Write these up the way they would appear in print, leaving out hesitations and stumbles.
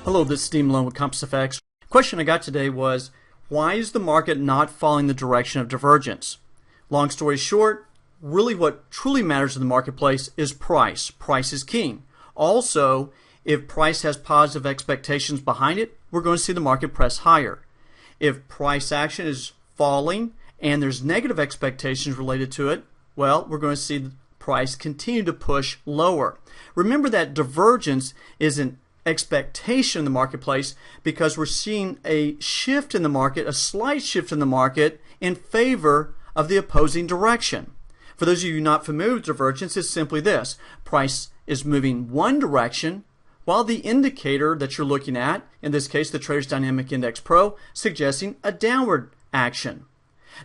Hello, this is Steve Malone with Compass FX. Question I got today was, why is the market not following the direction of divergence? Long story short, really what truly matters in the marketplace is price. Price is king. Also, if price has positive expectations behind it, we're going to see the market press higher. If price action is falling and there's negative expectations related to it, well, we're going to see the price continue to push lower. Remember that divergence is an expectation in the marketplace because we're seeing a shift in the market, a slight shift in the market in favor of the opposing direction. For those of you not familiar with divergence, it's simply this. Price is moving one direction while the indicator that you're looking at, in this case the Traders Dynamic Index Pro, suggesting a downward action.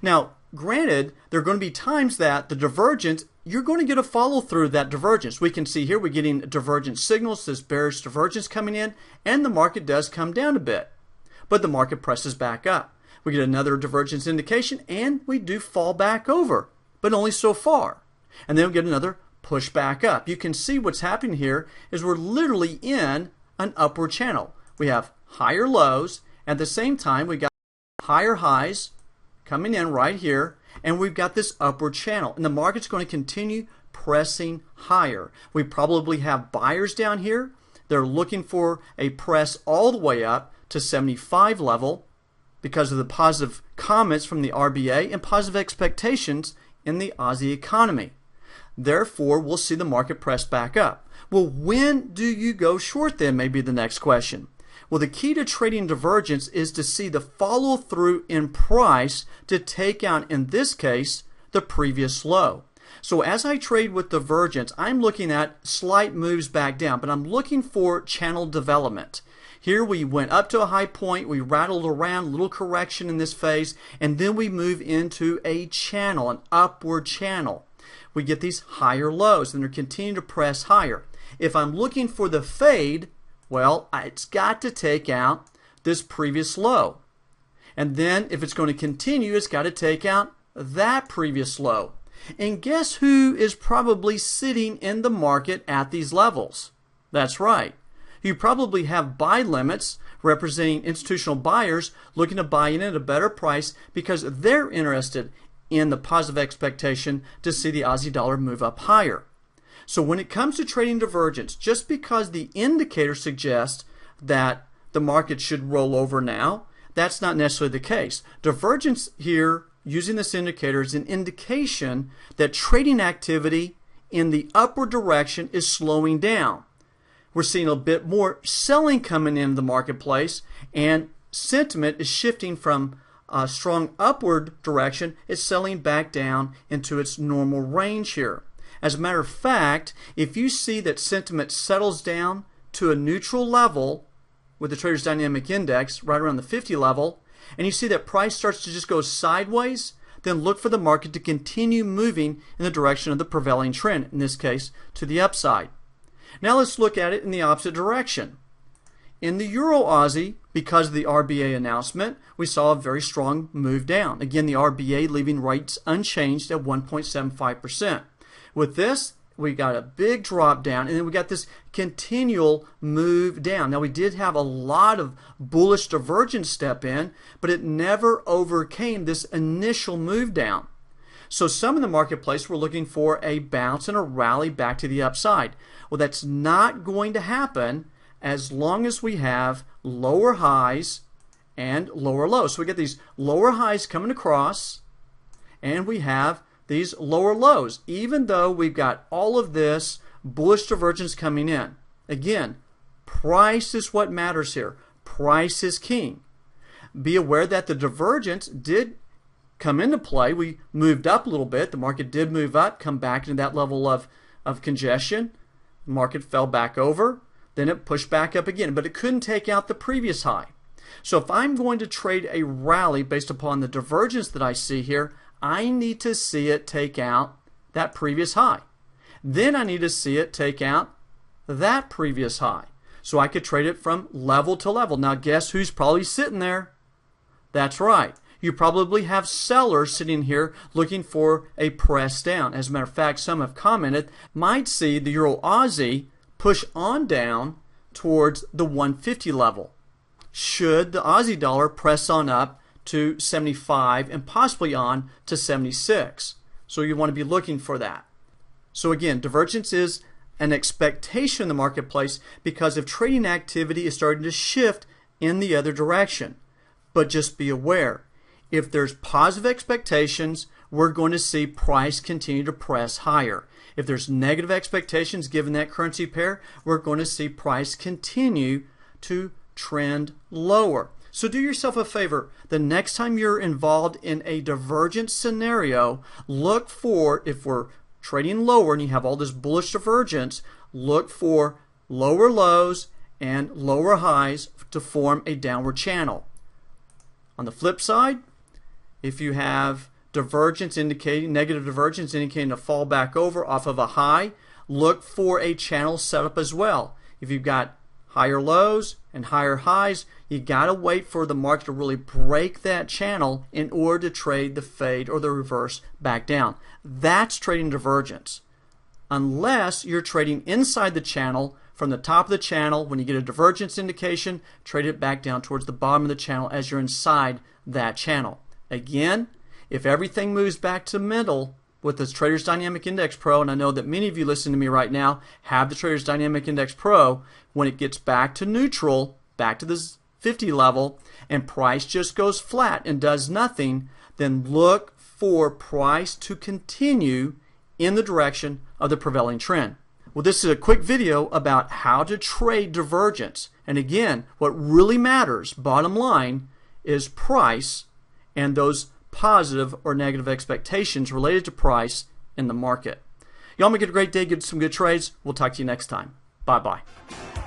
Now, granted, there are going to be times that the divergence, you're going to get a follow through that divergence. We can see here we're getting divergent signals, this bearish divergence coming in, and the market does come down a bit. But the market presses back up. We get another divergence indication, and we do fall back over, but only so far. And then we get another push back up. You can see what's happening here is we're literally in an upward channel. We have higher lows, at the same time we got higher highs coming in right here, and we've got this upward channel, and the market's going to continue pressing higher. We probably have buyers down here. They're looking for a press all the way up to 75 level because of the positive comments from the RBA and positive expectations in the Aussie economy. Therefore, we'll see the market press back up. Well, when do you go short then, may be the next question. Well, the key to trading divergence is to see the follow through in price to take out, in this case, the previous low. So as I trade with divergence, I'm looking at slight moves back down, but I'm looking for channel development. Here we went up to a high point, we rattled around, a little correction in this phase, and then we move into a channel, an upward channel. We get these higher lows, and they're continuing to press higher. If I'm looking for the fade, well, it's got to take out this previous low. And then if it's going to continue, it's got to take out that previous low. And guess who is probably sitting in the market at these levels? That's right. You probably have buy limits representing institutional buyers looking to buy in at a better price because they're interested in the positive expectation to see the Aussie dollar move up higher. So when it comes to trading divergence, just because the indicator suggests that the market should roll over now, that's not necessarily the case. Divergence here, using this indicator, is an indication that trading activity in the upward direction is slowing down. We're seeing a bit more selling coming into the marketplace, and sentiment is shifting from a strong upward direction. It's selling back down into its normal range here. As a matter of fact, if you see that sentiment settles down to a neutral level with the Traders Dynamic Index right around the 50 level, and you see that price starts to just go sideways, then look for the market to continue moving in the direction of the prevailing trend, in this case to the upside. Now let's look at it in the opposite direction. In the Euro Aussie, because of the RBA announcement, we saw a very strong move down. Again, the RBA leaving rates unchanged at 1.75%. With this, we got a big drop down, and then we got this continual move down. Now, we did have a lot of bullish divergence step in, but it never overcame this initial move down. So some in the marketplace were looking for a bounce and a rally back to the upside. Well, that's not going to happen as long as we have lower highs and lower lows. So we get these lower highs coming across, and we have these lower lows, even though we've got all of this bullish divergence coming in. Again, price is what matters here. Price is king. Be aware that the divergence did come into play. We moved up a little bit. The market did move up, come back into that level of congestion. The market fell back over. Then it pushed back up again, but it couldn't take out the previous high. So if I'm going to trade a rally based upon the divergence that I see here, I need to see it take out that previous high. Then I need to see it take out that previous high. So I could trade it from level to level. Now guess who's probably sitting there? That's right. You probably have sellers sitting here looking for a press down. As a matter of fact, some have commented, might see the Euro Aussie push on down towards the 150 level. Should the Aussie dollar press on up to 75 and possibly on to 76? So you want to be looking for that. So again, divergence is an expectation in the marketplace because if trading activity is starting to shift in the other direction. But just be aware, if there's positive expectations, we're going to see price continue to press higher. If there's negative expectations given that currency pair, we're going to see price continue to trend lower. So do yourself a favor. The next time you're involved in a divergence scenario, look for, if we're trading lower and you have all this bullish divergence, look for lower lows and lower highs to form a downward channel. On the flip side, if you have divergence indicating, negative divergence indicating a fall back over off of a high, look for a channel setup as well. If you've got higher lows and higher highs, you got to wait for the market to really break that channel in order to trade the fade or the reverse back down. That's trading divergence. Unless you're trading inside the channel, from the top of the channel, when you get a divergence indication, trade it back down towards the bottom of the channel as you're inside that channel. Again, if everything moves back to middle with this Traders Dynamic Index Pro, and I know that many of you listening to me right now have the Traders Dynamic Index Pro, when it gets back to neutral, back to this 50 level, and price just goes flat and does nothing, then look for price to continue in the direction of the prevailing trend. Well, this is a quick video about how to trade divergence. And again, what really matters, bottom line, is price and those positive or negative expectations related to price in the market. Y'all make it a great day, get some good trades. We'll talk to you next time. Bye-bye.